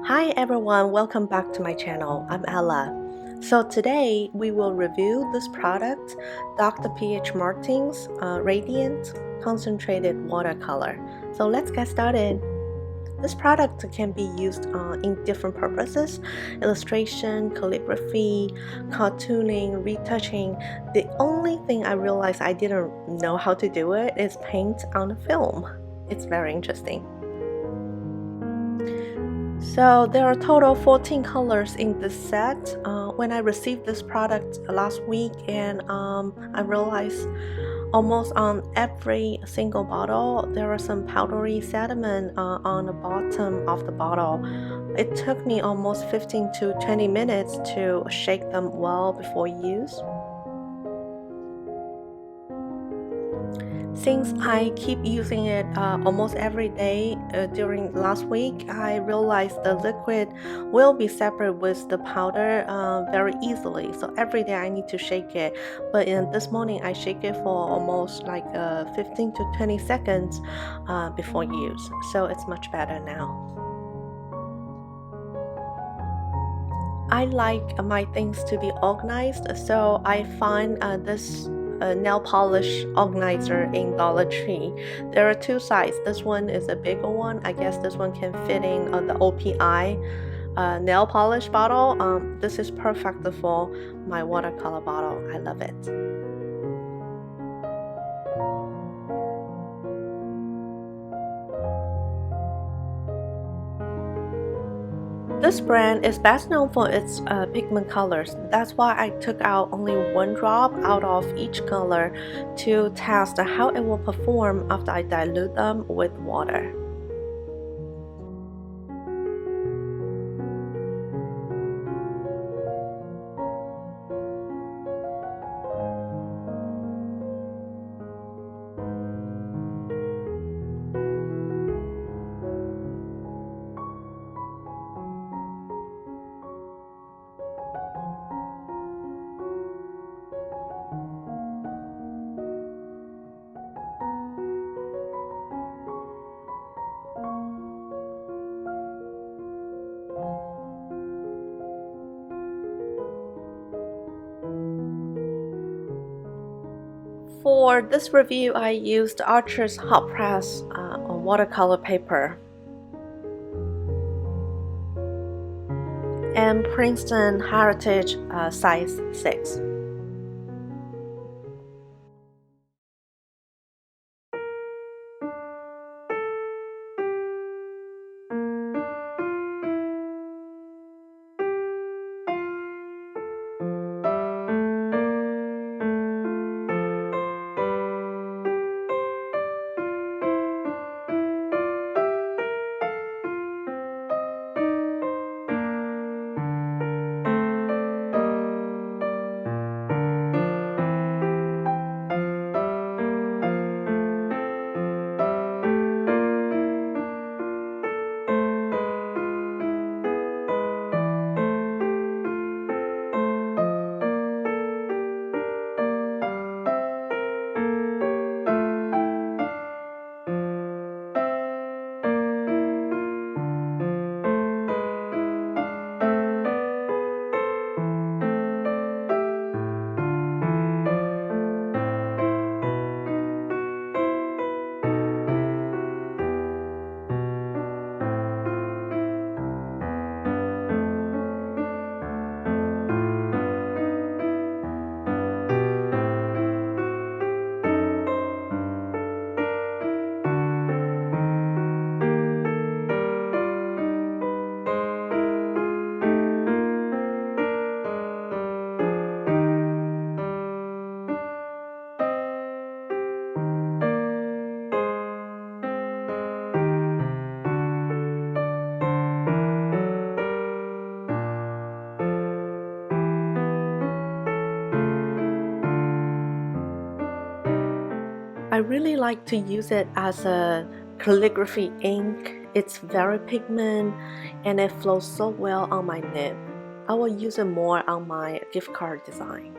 Hi everyone, welcome back to my channel. I'm Ella. So today we will review this product, Dr. P.H. Martin's Radiant Concentrated Watercolor. So let's get started. This product can be used in different purposes: illustration, calligraphy, cartooning, retouching. The only thing I realized I didn't know how to do it is paint on the film. It's very interesting. So there are total 14 colors in this set. When I received this product last week, and I realized almost on every single bottle there was some powdery sediment on the bottom of the bottle. It took me almost 15 to 20 minutes to shake them well before use. Since I keep using it almost every day during last week, I realized the liquid will be separate with the powder very easily. So every day I need to shake it. But in this morning, I shake it for almost like 15 to 20 seconds before use. So it's much better now. I like my things to be organized, so I find this nail polish organizer in Dollar Tree. There are two sizes. This one is a bigger one. I guess this one can fit in the OPI nail polish bottle. This is perfect for my watercolor bottle. I love it. This brand is best known for its pigment colors. That's why I took out only one drop out of each color to test how it will perform after I dilute them with water. For this review, I used Archer's hot press on watercolor paper and Princeton Heritage size 6. I really like to use it as a calligraphy ink. It's very pigment and it flows so well on my nib. I will use it more on my gift card design.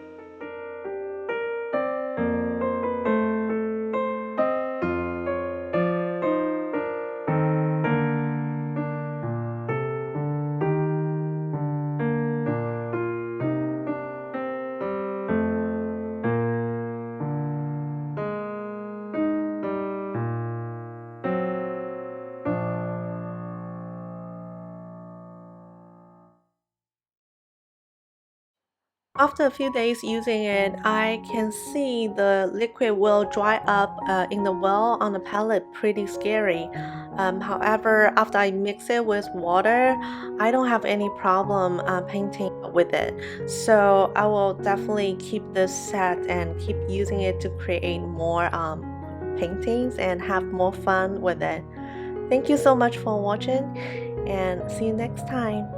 after a few days using it, I can see the liquid will dry up in the well on the palette, pretty scary. However, after I mix it with water, I don't have any problem painting with it. So I will definitely keep this set and keep using it to create more paintings and have more fun with it. Thank you so much for watching, and see you next time.